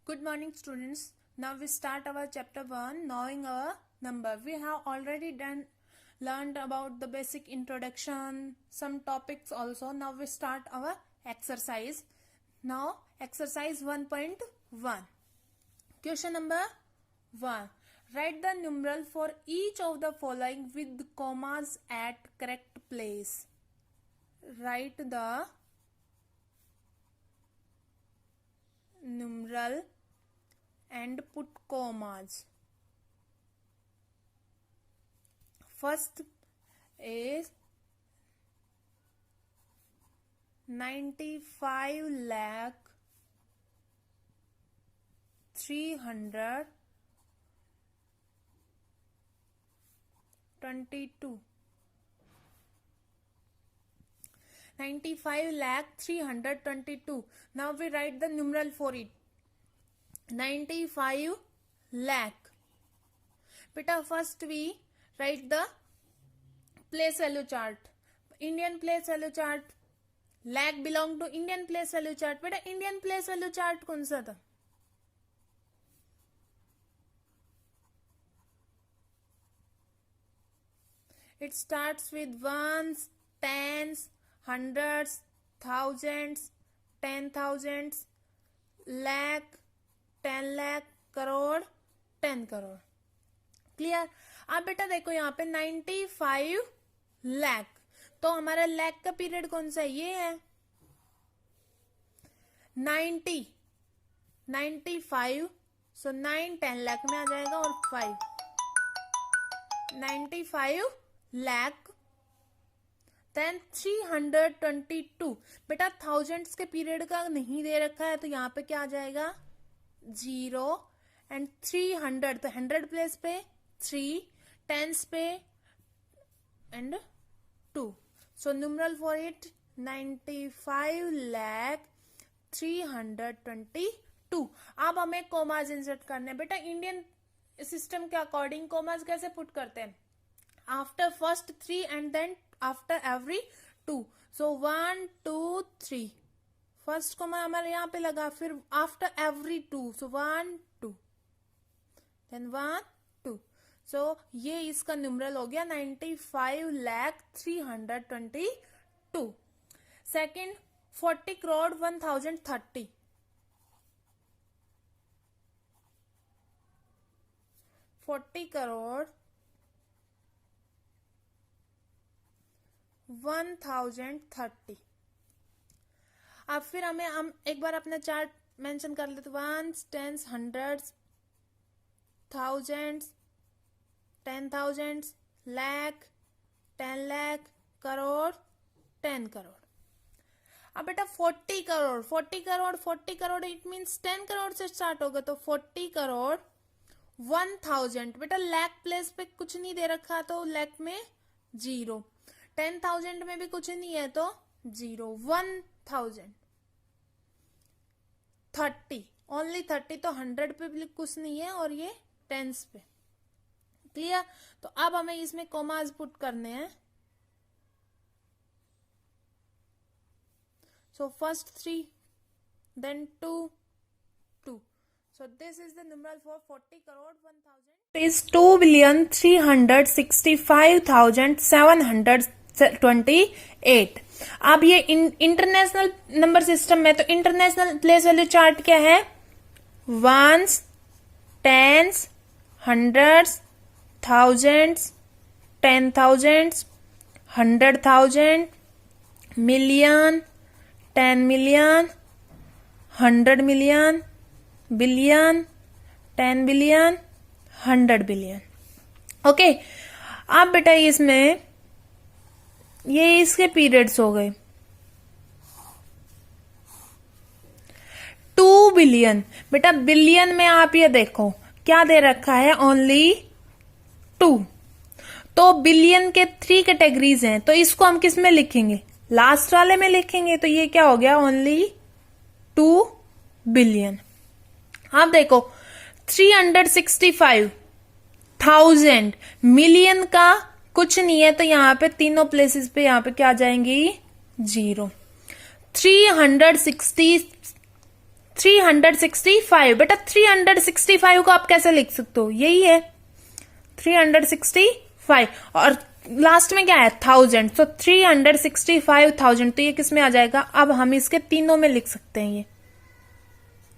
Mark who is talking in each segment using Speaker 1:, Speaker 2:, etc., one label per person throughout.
Speaker 1: Good morning, students. Now we start our chapter 1, knowing our number. We have already learned about the basic introduction, some topics also. Now we start our exercise. Now exercise 1.1. Question number 1. Write the numeral for each of the following with commas at correct place. Write the numeral and put commas. First is 95 lakh 322. 95 lakh 322. Now we write the numeral for it. 95 lakh. Beta, first we write the place value chart. Indian place value chart. Lakh belong to Indian place value chart. Beta, Indian place value chart कौन सा था? It starts with ones, tens, hundreds, thousands, 10,000s, lakh, 10 lakh, crore, 10 crore. Clear? अब बेटा देखो यहाँ पे 95 लाख, तो हमारा लाख का पीरियड कौन सा है? ये है 90, 95, सो 9 10 लाख में आ जाएगा और 5 95 लाख. देन 322. बेटा थाउजेंड्स के पीरियड का नहीं दे रखा है, तो यहाँ पे क्या आ जाएगा? 0 एंड 300, तो 100 प्लेस पे 3, टेंस पे and 2. So numeral for it 95 lakh 322. अब हमें कोमाज इंसर्ट करने. बेटा इंडियन सिस्टम के अकॉर्डिंग कोमाज कैसे पुट करते हैं? After first 3 and then after every 2. So 1 2 3. First comma हमारे यहाँ पे लगा, फिर after every 2, so 1 2 then 1 2. So ये इसका न्यूमरल हो गया 95 lakh 322. Second 40 crore 1030. 40 crore 1030. अब फिर हम एक बार अपना चार्ट मेंशन कर लेते. Ones, tens, hundreds, thousands, 10,000s, lakh, 10 lakh, crore, 10 crore. अब बेटा 40 करोड़ 40 करोड़ 40 करोड़ इट मीन्स 10 करोड़ से स्टार्ट होगा, तो 40 करोड़ 1000. बेटा लाख प्लेस पे कुछ नहीं दे रखा, तो लाख में 0. 10,000 में भी कुछ नहीं है, तो 0. 1000 30, ओनली 30, तो 100 पे भी कुछ नहीं है और ये टेंस पे. क्लियर? तो अब हमें इसमें कोमाज पुट करने हैं. So first 3 then 2 2. So this is the numeral for 40 crore 1000 is 2,365,728. अब ये इंटरनेशनल नंबर सिस्टम में, तो इंटरनेशनल प्लेस वैल्यू चार्ट क्या है? Ones, tens, hundreds, thousands, 10,000s, 100,000, million, 10 million, 100 million, billion, 10 billion, 100 billion. Okay. अब बेटा इसमें ये इसके पीरियड्स हो गए. 2 billion. बेटा बिलियन में आप ये देखो क्या दे रखा है? ओनली 2. तो बिलियन के 3 कैटेगरीज हैं, तो इसको हम किस में लिखेंगे? लास्ट वाले में लिखेंगे. तो ये क्या हो गया? Only 2 billion. आप देखो 365,000 मिलियन का कुछ नहीं है, तो यहाँ पे तीनों प्लेसेस पे यहाँ पे क्या आ जाएंगी? 0. 365। बेटा 365 को आप कैसे लिख सकते हो, यही है 365 और लास्ट में क्या है 1000, तो 365,000, तो ये किस में आ जाएगा, अब हम इसके तीनों में लिख सकते हैं, ये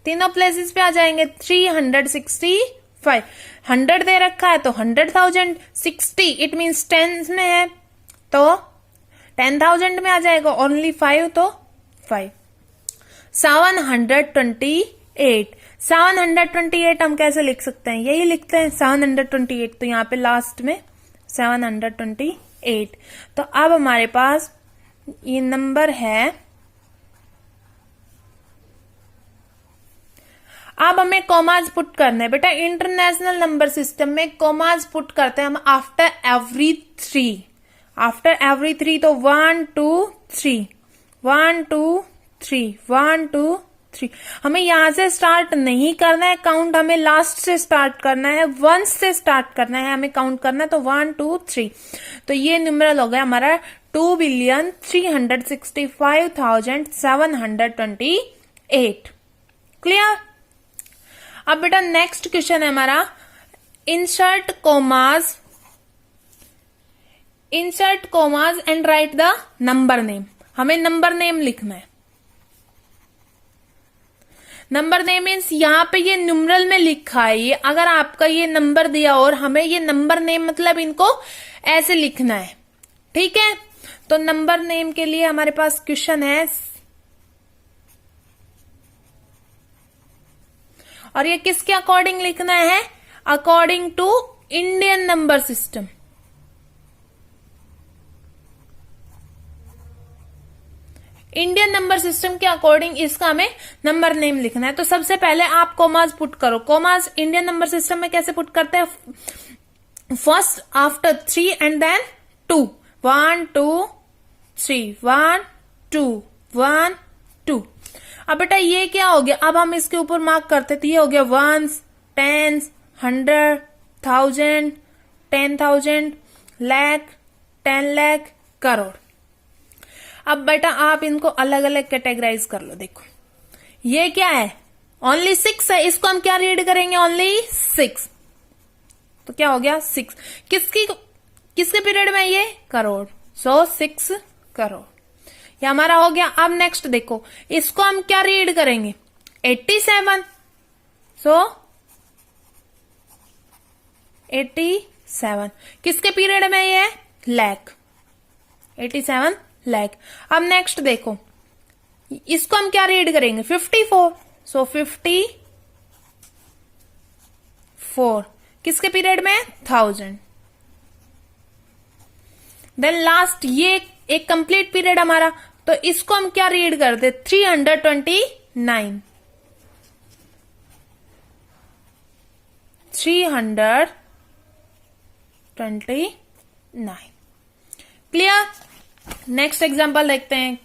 Speaker 1: तीनों प्लेसेस पे आ जाएंगे। 365 100 दे रखा है तो 100,000, 60 इट मीन्स 10 में है तो 10,000 में आ जाएगा, ओनली 5 तो 5। 728 हम कैसे लिख सकते हैं, यही लिखते हैं 728, तो यहाँ पे लास्ट में 728। तो अब हमारे पास ये नंबर है, अब हमें कॉमाज पुट करना है। बेटा इंटरनेशनल नंबर सिस्टम में कॉमाज पुट करते हैं हम आफ्टर एवरी थ्री, तो 1 2 3 1 2 3 1 2 3। हमें यहां से स्टार्ट नहीं करना है काउंट, हमें लास्ट से स्टार्ट करना है, 1 से स्टार्ट करना है, हमें काउंट करना है, तो 1 2 3। तो ये न्यूमेरल हो गया हमारा 2,365,728। क्लियर। अब बेटा नेक्स्ट क्वेश्चन है हमारा, insert commas and right the number name. हमें नंबर नेम लिखना है। नंबर नेम मीन्स यहाँ पे ये न्यूमरल में लिखा है, ये अगर आपका ये नंबर दिया और हमें ये नंबर नेम मतलब इनको ऐसे लिखना है, ठीक है। तो नंबर नेम के लिए हमारे पास क्वेश्चन है, और ये किसके अकॉर्डिंग लिखना है, according to Indian number system. Indian number system के अकॉर्डिंग इसका हमें नंबर नेम लिखना है। तो सबसे पहले आप कॉमाज पुट करो। कॉमाज इंडियन नंबर सिस्टम में कैसे पुट करते हैं, फर्स्ट आफ्टर 3 एंड देन 2, 1 2 3 1 2 1 2। अब बेटा ये क्या हो गया, अब हम इसके ऊपर मार्क करते, तो ये हो गया 1s 10s 100 1000 10,000 लाख 10 लाख करोड़। अब बेटा आप इनको अलग अलग कैटेगराइज कर लो। देखो ये क्या है, ओनली 6 है, इसको हम क्या रीड करेंगे, ओनली 6, तो क्या हो गया 6। किसके पीरियड में ये, करोड़, सो 6 करोड़, ये हमारा हो गया। अब नेक्स्ट देखो, इसको हम क्या रीड करेंगे, 87, सो 87 किसके पीरियड में ये, लाख, 87 लाख। अब नेक्स्ट देखो, इसको हम क्या रीड करेंगे, 54, सो 54 किसके पीरियड में, 1000। देन लास्ट ये एक कंप्लीट पीरियड हमारा, तो इसको हम क्या रीड करते, 329 329। क्लियर। नेक्स्ट एग्जांपल देखते हैं।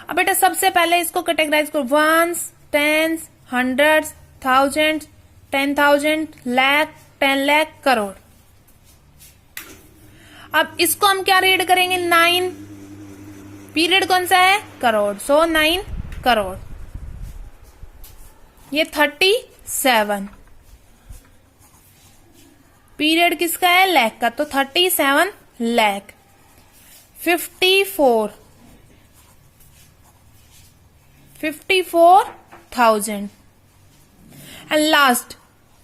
Speaker 1: अब बेटा सबसे पहले इसको कैटेगराइज करो, 1s 10s 100s 1000s 10,000 lakh 10 lakh crore. अब इसको हम क्या रीड करेंगे, 9, पीरियड कौन सा है, करोड़, सो 9 करोड़। ये 37 पीरियड किसका है, लाख का, तो 37 लाख। 54,000 एंड लास्ट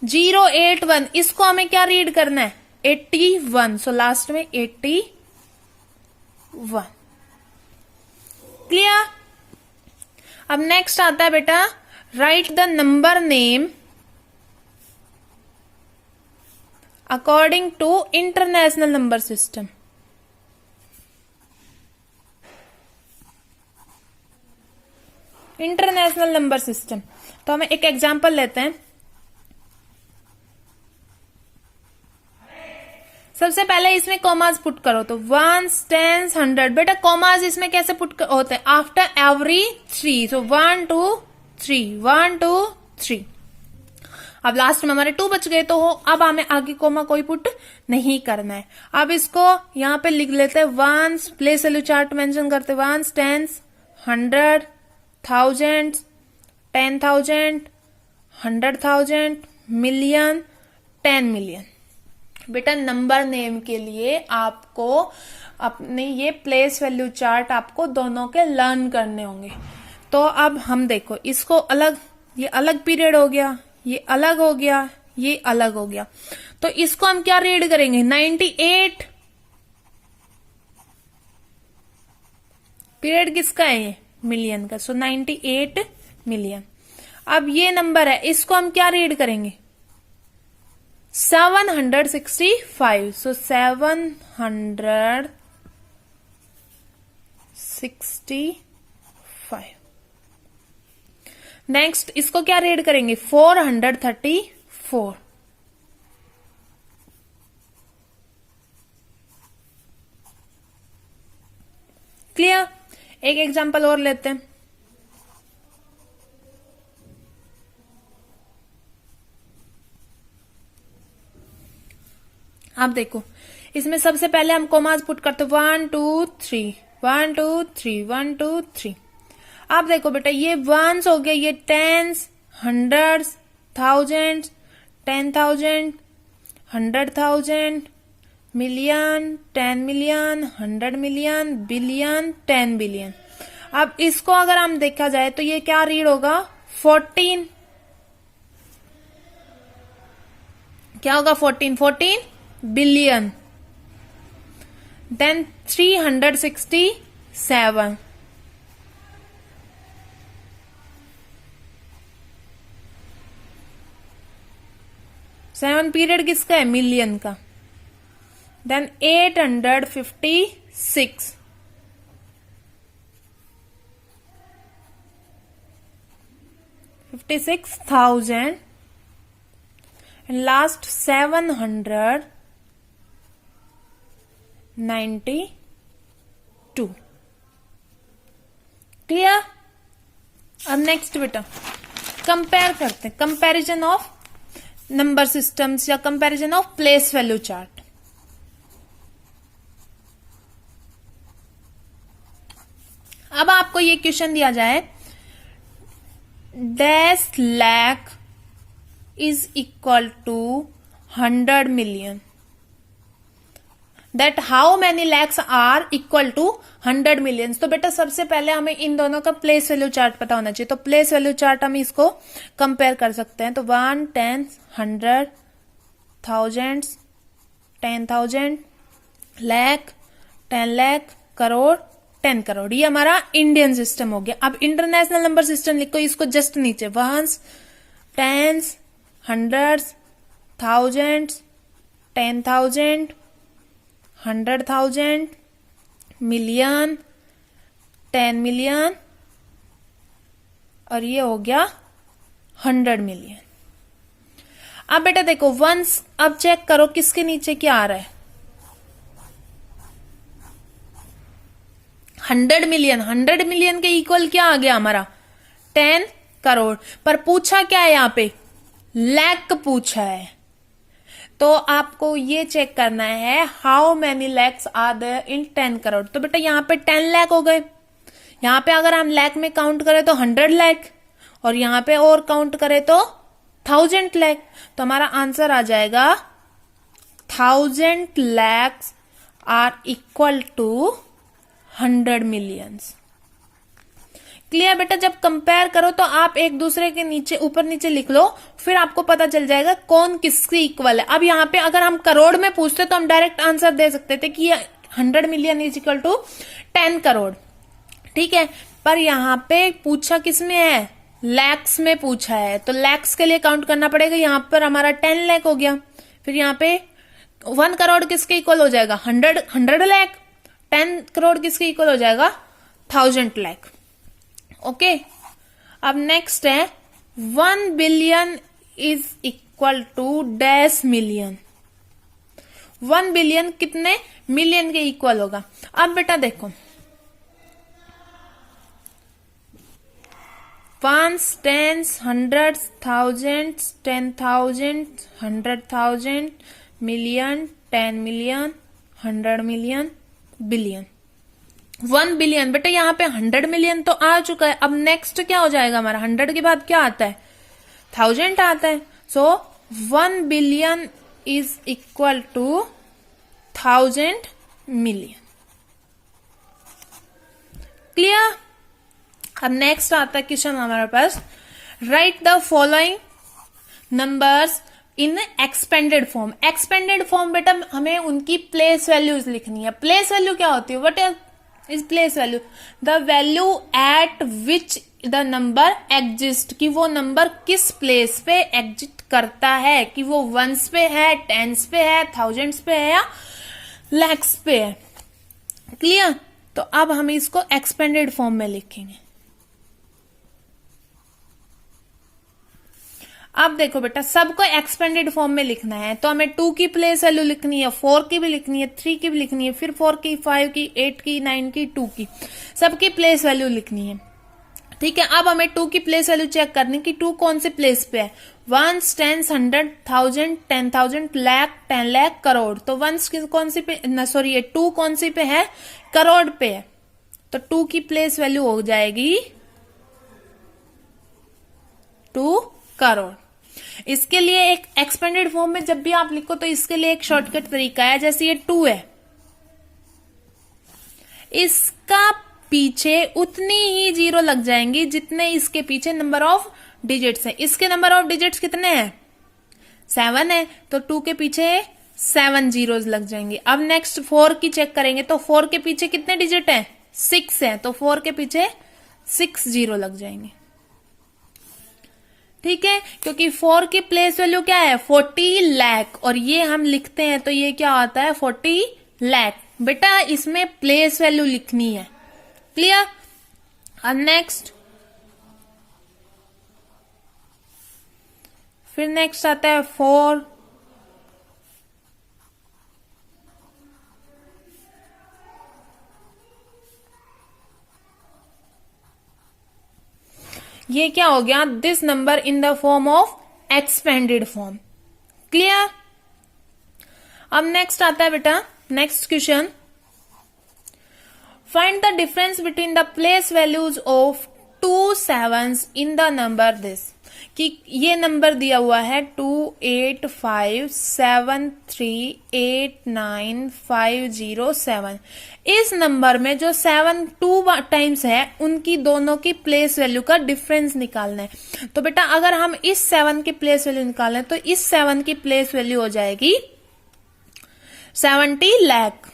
Speaker 1: 081, इसको हमें क्या रीड करना है, 81, सो लास्ट में 81। क्लियर। अब नेक्स्ट आता है बेटा, write the number name according to international number system. International number system, तो हमें एक एग्जांपल लेते हैं। सबसे पहले इसमें कॉमाज पुट करो, तो 1s 10s 100। बेटा कॉमाज इसमें कैसे पुट होते हैं, आफ्टर एवरी 3, सो 1 2 3 1 2 3। अब लास्ट में हमारे 2 बच गए, तो अब हमें आगे कोमा कोई पुट नहीं करना है। अब इसको यहाँ पे लिख लेते हैं ones, place value chart mention करते हैं, वंस, टेंस, 100, 1000, 10,000, 100,000, मिलियन, 10 मिलियन। बेटा नंबर नेम के लिए आपको अपने ये प्लेस वैल्यू चार्ट आपको दोनों के लर्न करने होंगे। तो अब हम देखो इसको अलग, ये अलग पीरियड हो गया, ये अलग हो गया, ये अलग हो गया, तो इसको हम क्या रीड करेंगे, 98 पीरियड किसका है, ये मिलियन का, सो 98 मिलियन। अब ये नंबर है, इसको हम क्या रीड करेंगे, 765, सो 765। नेक्स्ट इसको क्या रीड करेंगे, 434। क्लियर। एक एग्जांपल और लेते हैं। आप देखो इसमें सबसे पहले हम कोमास पुट करते 1 2 3 1 2 3 1 2 3। आप देखो बेटा ये वंस हो गया, ये tens, hundreds, thousands, 10,000, 100,000, million, 10 million, 100 million, billion, 10 billion. अब इसको अगर हम देखा जाए तो ये क्या रीड होगा, 14, क्या होगा, 14 बिलियन। देन 367, सेवन पीरियड किसका है, मिलियन का। Then 856, 56,000, and last 792। क्लियर। अब नेक्स्ट बेटा कंपेयर करते हैं, कंपैरिजन ऑफ नंबर सिस्टम्स या comparison of place value chart. अब आपको ये क्वेश्चन दिया जाए, dash lakh is equal to 100 million, that how many lakhs are equal to 100 million. तो बेटा सबसे पहले हमें इन दोनों का प्लेस वैल्यू चार्ट पता होना चाहिए। तो प्लेस वैल्यू चार्ट हम इसको कंपेयर कर सकते हैं। तो 1 10 100 1000 10,000 लाख 10 लाख करोड़ 10 करोड़। ये हमारा इंडियन सिस्टम हो गया। अब इंटरनेशनल नंबर सिस्टम लिखो इसको जस्ट नीचे, ones, tens, hundreds, thousands, 10,000, 100,000, million, 10 million, और ये हो गया 100 मिलियन। अब बेटा देखो वंस, अब चेक करो किसके नीचे क्या आ रहा है, 100 मिलियन। 100 मिलियन के इक्वल क्या आ गया हमारा, 10 करोड़। पर पूछा क्या है यहाँ पे, लैख पूछा है। तो आपको ये चेक करना है how many lakhs are there in 10 crore. तो बेटा यहाँ पे 10 लाख हो गए। यहाँ पे अगर हम लैख में काउंट करें तो 100 लाख, और यहाँ पे और काउंट करें तो 1000 लाख। तो हमारा आंसर आ जाएगा 1000 lakhs are equal to 100 millions. Clear बेटा। जब कंपेयर करो तो आप एक दूसरे के नीचे ऊपर नीचे लिख लो, फिर आपको पता चल जाएगा कौन किसके इक्वल है। अब यहाँ पे अगर हम करोड़ में पूछते तो हम डायरेक्ट आंसर दे सकते थे कि 100 million is equal to 10 crore, ठीक है। पर यहाँ पे पूछा किस में है, लैक्स में पूछा है। तो लैक्स के लिए काउंट करना पड़ेगा। यहाँ पर हमारा 10 लाख हो गया। फिर यहाँ पे 1 करोड़ किसके इक्वल हो जाएगा, 100 लाख। 10 करोड़ किसके इक्वल हो जाएगा, 1000 लाख। ओके। अब नेक्स्ट है 1 billion is equal to dash million. 1 billion कितने मिलियन के इक्वल होगा। अब बेटा देखो ones, tens, hundreds, thousands, 10,000, 100,000, million, 10 million, 100 million, billion. 1 billion बेटा यहाँ पे 100 मिलियन तो आ चुका है। अब नेक्स्ट क्या हो जाएगा हमारा? 100 के बाद क्या आता है? 1000 आता है। So 1 billion is equal to 1000 million. Clear? अब नेक्स्ट आता है क्वेश्चन हमारे पास, write the following numbers in expanded form. Expanded form बेटा हमें उनकी प्लेस वैल्यूज लिखनी है। प्लेस वैल्यू क्या होती है? What is place value? The value eight which the number exist, कि वो नंबर किस प्लेस पे एग्जिस्ट करता है, कि वो वंस पे है, टेंस पे है, थाउजेंड्स पे है या लैक्स पे है। क्लियर? तो अब हम इसको एक्सपेंडेड फॉर्म में लिखेंगे। अब देखो बेटा सबको एक्सपेंडेड फॉर्म में लिखना है, तो हमें 2 की प्लेस वैल्यू लिखनी है, 4 की भी लिखनी है, 3 की भी लिखनी है, फिर 4 की, 5 की, 8 की, 9 की, 2 की, सबकी प्लेस वैल्यू लिखनी है। ठीक है, अब हमें 2 की प्लेस वैल्यू चेक करनी कि 2 कौन से प्लेस पे है। Ones, tens, 100, 1000, 10,000, lakh, 10 lakh, crore. तो वंस कौन सी पे, सॉरी ये 2 कौन सी पे है? करोड़ पे है। तो 2 की प्लेस वैल्यू हो जाएगी 2 करोड़। इसके लिए एक एक्सपेंडेड फॉर्म में जब भी आप लिखो तो इसके लिए एक शॉर्टकट तरीका है। जैसे ये 2 है, इसका पीछे उतनी ही जीरो लग जाएंगी जितने इसके पीछे नंबर ऑफ डिजिट्स हैं। इसके नंबर ऑफ डिजिट्स कितने हैं? 7 है, तो 2 के पीछे 7 जीरोस लग जाएंगे। अब नेक्स्ट 4 की चेक करेंगे तो 4 के पीछे कितने डिजिट हैं? 6 है, तो 4 के पीछे 6 जीरो लग जाएंगे। ठीक है, क्योंकि 4 की प्लेस वैल्यू क्या है? 40 लाख, और ये हम लिखते हैं तो ये क्या आता है? 40 लाख। बेटा इसमें प्लेस वैल्यू लिखनी है। क्लियर? अब नेक्स्ट, फिर नेक्स्ट आता है 4, ये क्या हो गया? This number in the form of expanded form. Clear? अब नेक्स्ट आता है बेटा next question, find the difference between the place values of 2 sevens in the number this. कि ये नंबर दिया हुआ है 2, 8, 5, 7, 3, 8, 9, 5, 0, 7। इस नंबर में जो 7 2 टाइम्स है उनकी दोनों की प्लेस वैल्यू का डिफरेंस निकालना है। तो बेटा अगर हम इस 7 की प्लेस वैल्यू निकालें तो इस 7 की प्लेस वैल्यू हो जाएगी 70 लाख।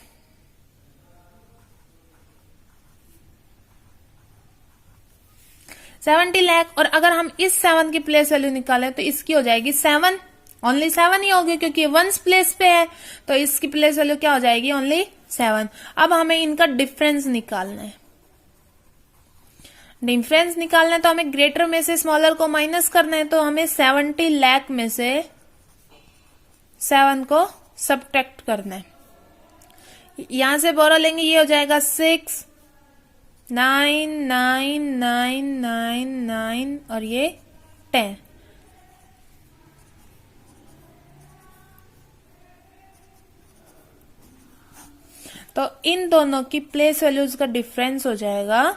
Speaker 1: और अगर हम इस 7 की प्लेस वैल्यू निकालें तो इसकी हो जाएगी 7, ओनली 7 ही होगी क्योंकि ये वंस प्लेस पे है, तो इसकी प्लेस वैल्यू क्या हो जाएगी? ओनली 7। अब हमें इनका डिफरेंस निकालना है। डिफरेंस निकालना है तो हमें ग्रेटर में से स्मॉलर को माइनस करना है, तो हमें 70 लाख में से 7 को सब्ट्रैक्ट करना है। यहां से बोरो लेंगे, ये हो जाएगा 6, 9, 9, 9, 9, 9 और ये 10। तो इन दोनों की प्लेस वैल्यूज का डिफरेंस हो जाएगा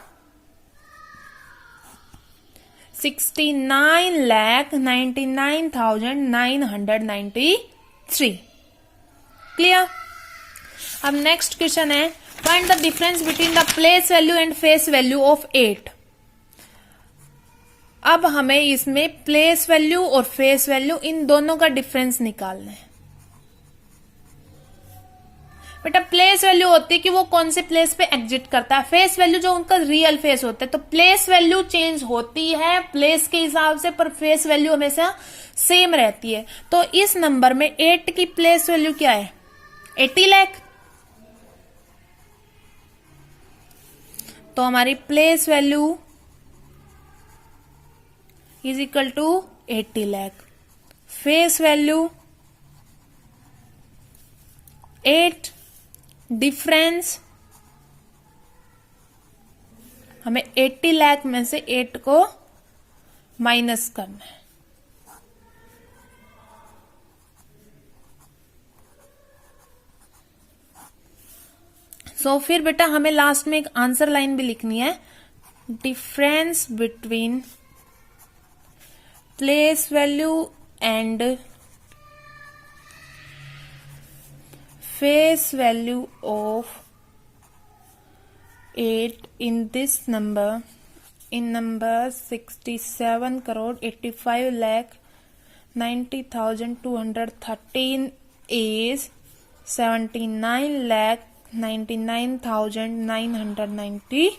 Speaker 1: 69,99,993। क्लियर? अब नेक्स्ट क्वेश्चन है, find the difference between the place value and face value of 8। अब हमें इसमें प्लेस वैल्यू और फेस वैल्यू इन दोनों का डिफरेंस निकालना है। बेटा प्लेस वैल्यू होती है कि वो कौन से प्लेस पे एग्जिट करता है, फेस वैल्यू जो उनका रियल फेस होता है। तो प्लेस वैल्यू चेंज होती है प्लेस के हिसाब से, पर फेस वैल्यू हमेशा सेम रहती है। तो इस नंबर में 8 की प्लेस वैल्यू क्या है? 80 लाख। तो हमारी place value is equal to 80 lakh. Face value 8, difference हमें 80 लाख में से 8 को माइनस करना है। फिर बेटा हमें लास्ट में एक आंसर लाइन भी लिखनी है, difference between place value and face value of 8 in this number, in number 67,85,90,213 is 79,99,992।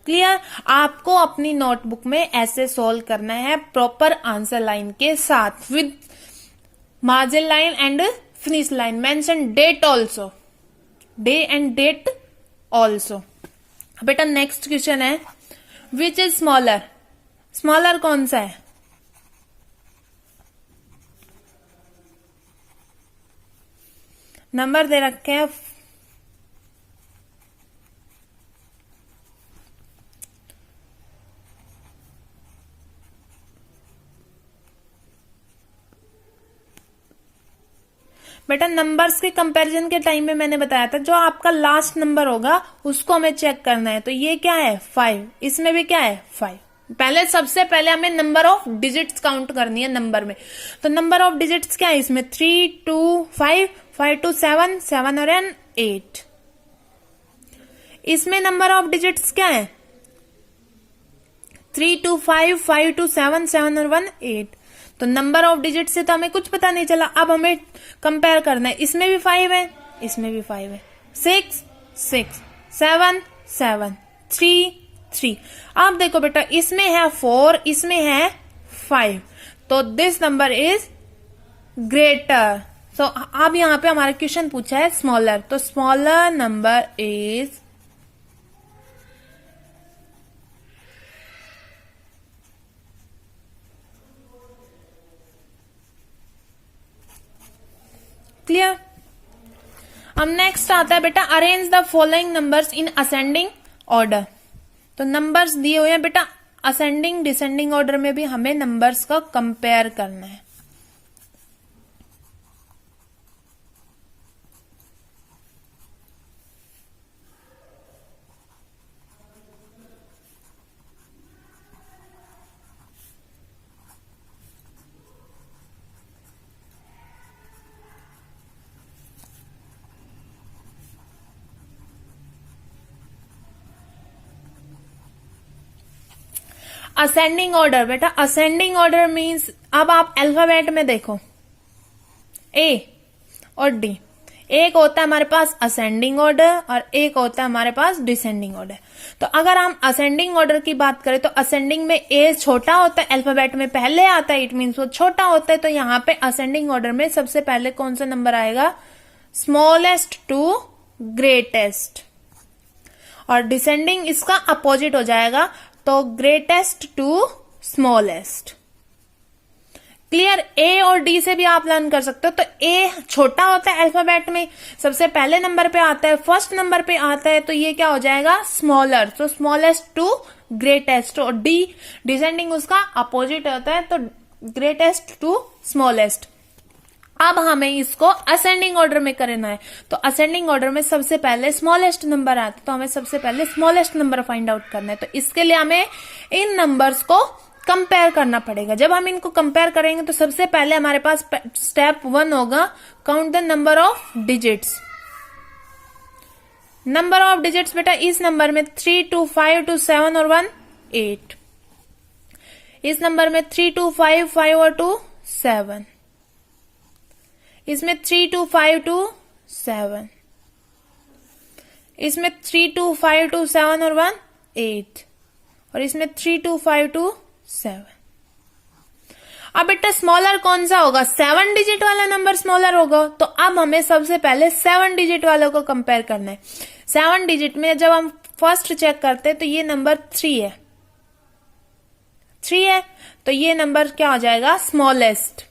Speaker 1: Clear? आपको अपनी नोटबुक में ऐसे सॉल्व करना है प्रॉपर आंसर लाइन के साथ with margin line and finish line, mention date also, day and date also. बेटा next question है, विच इज स्मॉलर, स्मॉलर कौन सा है? नंबर दे रखे हैं, बेटा नंबर्स के कंपैरिजन के टाइम में मैंने बताया था जो आपका लास्ट नंबर होगा उसको हमें चेक करना है। तो ये क्या है 5, इसमें भी क्या है 5। पहले सबसे पहले हमें नंबर ऑफ डिजिट्स काउंट करनी है नंबर में। तो नंबर ऑफ डिजिट्स क्या है इसमें 3 2 5 5 2 7 7 और 8। इसमें नंबर ऑफ डिजिट्स क्या है 3 2 5 5 2 7 7 और 1 8। तो नंबर ऑफ डिजिट से तो हमें कुछ पता नहीं चला। अब हमें कंपेयर करना है, इसमें भी 5 है, इसमें भी 5 है, 6 6 7 7 3 3। अब देखो बेटा इसमें है 4, इसमें है 5, तो दिस नंबर इज ग्रेटर। तो अब यहाँ पे हमारा क्वेश्चन पूछा है स्मॉलर, तो स्मॉलर नंबर इज क्लियर। अब नेक्स्ट आता है बेटा arrange the following numbers in ascending order. तो नंबर्स दिए हुए हैं बेटा, असेंडिंग डिसेंडिंग ऑर्डर में भी हमें नंबर्स का कंपेयर करना है। असेंडिंग ऑर्डर बेटा, असेंडिंग ऑर्डर मीन्स अब आप अल्फाबेट में देखो ए और डी, एक होता है हमारे पास असेंडिंग ऑर्डर और एक होता है हमारे पास डिसेंडिंग ऑर्डर। तो अगर हम असेंडिंग ऑर्डर की बात करें तो असेंडिंग में ए छोटा होता है, अल्फाबेट में पहले आता है, इट मीन्स वो छोटा होता है। तो यहाँ पे असेंडिंग ऑर्डर में सबसे पहले कौन सा नंबर आएगा स्मॉलेस्ट टू ग्रेटेस्ट, और डिसेंडिंग इसका अपोजिट हो जाएगा, तो ग्रेटेस्ट टू स्मॉलेस्ट। क्लियर। ए और डी से भी आप लर्न कर सकते हो। तो ए छोटा होता है अल्फाबेट में, सबसे पहले नंबर पे आता है, फर्स्ट नंबर पे आता है, तो ये क्या हो जाएगा स्मॉलर, तो स्मॉलेस्ट टू ग्रेटेस्ट। और डी डिसेंडिंग उसका अपोजिट होता है, तो ग्रेटेस्ट टू स्मॉलेस्ट। अब हमें इसको असेंडिंग ऑर्डर में करना है, तो असेंडिंग ऑर्डर में सबसे पहले स्मॉलेस्ट नंबर आता है, तो हमें सबसे पहले स्मॉलेस्ट नंबर फाइंड आउट करना है। तो इसके लिए हमें इन नंबर्स को कंपेयर करना पड़ेगा। जब हम इनको कंपेयर करेंगे तो सबसे पहले हमारे पास स्टेप 1 होगा count the number of digits. Number of digits बेटा इस नंबर में 3 2 5 2 7 और 1 8, इस नंबर में 3 2 5 5 और 2 7, इसमें 3 2 5 2 7, इसमें 3 2 5 2 7 और 1 8, और इसमें 3 2 5 2 7। अब बेटा स्मॉलर कौन सा होगा 7 डिजिट वाला नंबर स्मॉलर होगा। तो अब हमें सबसे पहले 7 डिजिट वालों को कंपेयर करना है। 7 डिजिट में जब हम फर्स्ट चेक करते हैं तो ये नंबर 3 है, 3 है, तो ये नंबर क्या हो जाएगा स्मॉलेस्ट।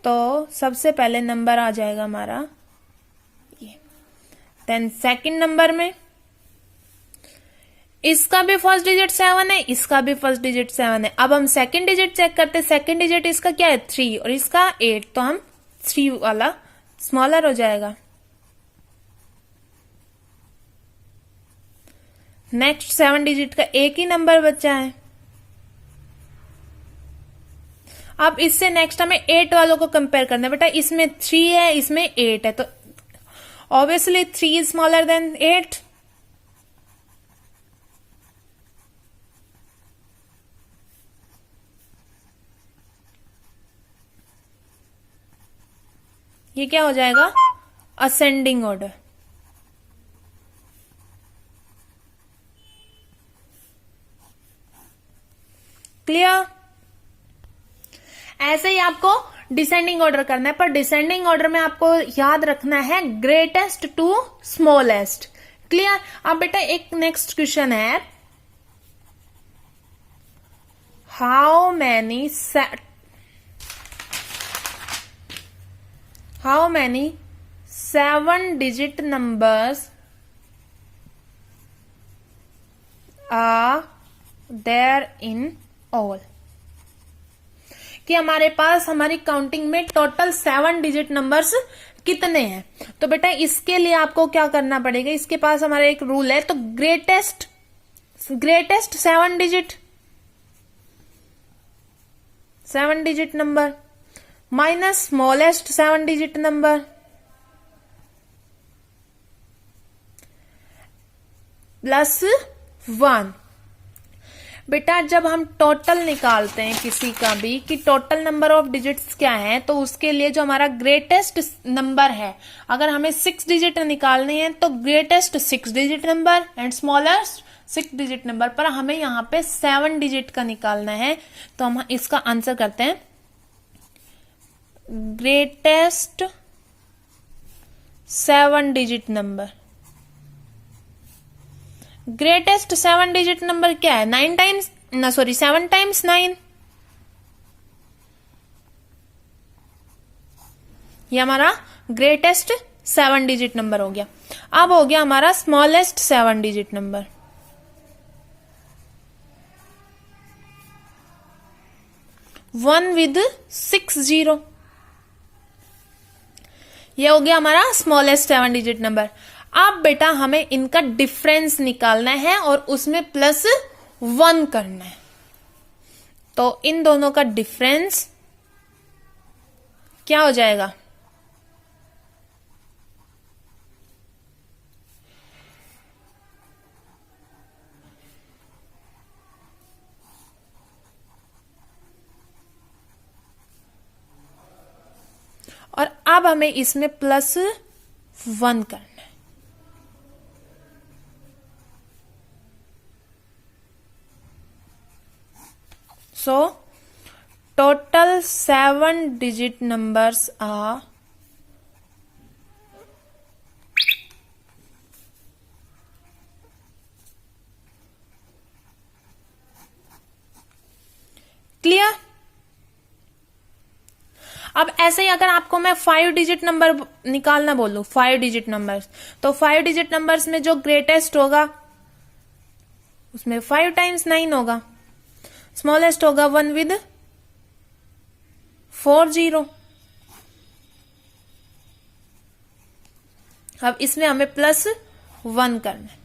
Speaker 1: तो सबसे पहले नंबर आ जाएगा हमारा ये। देन सेकंड नंबर में इसका भी फर्स्ट डिजिट 7 है, इसका भी फर्स्ट डिजिट 7 है। अब हम सेकंड डिजिट चेक करते हैं। सेकंड डिजिट इसका क्या है 3 और इसका 8, तो हम 3 वाला स्मॉलर हो जाएगा। नेक्स्ट 7 डिजिट का एक ही नंबर बचा है। अब इससे नेक्स्ट हमें 8 वालों को कंपेयर करना है। बेटा इसमें 3 है, इसमें 8 है, तो ऑब्वियसली 3 इज स्मॉलर देन 8। ये क्या हो जाएगा असेंडिंग ऑर्डर। क्लियर? ऐसे ही आपको डिसेंडिंग ऑर्डर करना है, पर डिसेंडिंग ऑर्डर में आपको याद रखना है ग्रेटेस्ट टू स्मॉलेस्ट। क्लियर? अब बेटा एक नेक्स्ट क्वेश्चन है, how many 7 digit numbers are there in all, कि हमारे पास हमारी काउंटिंग में टोटल 7 डिजिट नंबर्स कितने हैं। तो बेटा इसके लिए आपको क्या करना पड़ेगा, इसके पास हमारा एक रूल है, तो greatest 7 digit number minus smallest 7 digit number plus 1। बेटा जब हम टोटल निकालते हैं किसी का भी कि टोटल नंबर ऑफ डिजिट्स क्या है, तो उसके लिए जो हमारा ग्रेटेस्ट नंबर है, अगर हमें 6 डिजिट निकालने हैं तो greatest 6 digit number and smallest 6 digit number, पर हमें यहाँ पे 7 डिजिट का निकालना है। तो हम इसका आंसर करते हैं greatest 7 digit number. Greatest 7 digit number क्या है 7 टाइम्स 9। ये हमारा ग्रेटेस्ट 7 डिजिट नंबर हो गया। अब हो गया हमारा smallest 7 digit number. One with 6 0, ये हो गया हमारा स्मॉलेस्ट 7 डिजिट नंबर। अब बेटा हमें इनका डिफरेंस निकालना है और उसमें +1 करना है। तो इन दोनों का डिफरेंस क्या हो जाएगा, और अब हमें इसमें +1 करना है। So total 7 digit numbers are clear. अब ऐसे ही अगर आपको मैं 5 डिजिट नंबर निकालना बोलूं, 5 डिजिट नंबर्स, तो 5 डिजिट नंबर्स में जो ग्रेटेस्ट होगा उसमें 5 टाइम्स 9 होगा, स्मॉलेस्ट होगा 1 विद 4 0। अब इसमें हमें +1 करना है।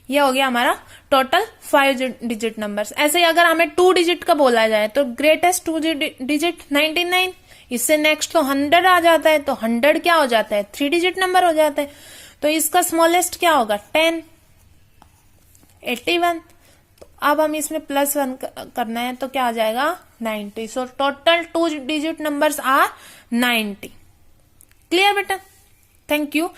Speaker 1: यह हो गया हमारा टोटल 5 डिजिट नंबर्स। ऐसे ही अगर हमें 2 डिजिट का बोला जाए तो ग्रेटेस्ट 2 डिजिट 99, इससे नेक्स्ट तो 100 आ जाता है, तो 100 क्या हो जाता है 3 डिजिट नंबर हो जाता है। तो इसका स्मॉलेस्ट क्या होगा 10, 81। तो अब हम इसमें +1 करना है तो क्या आ जाएगा 90। So total 2 digit numbers are 90। Clear बेटा? Thank you.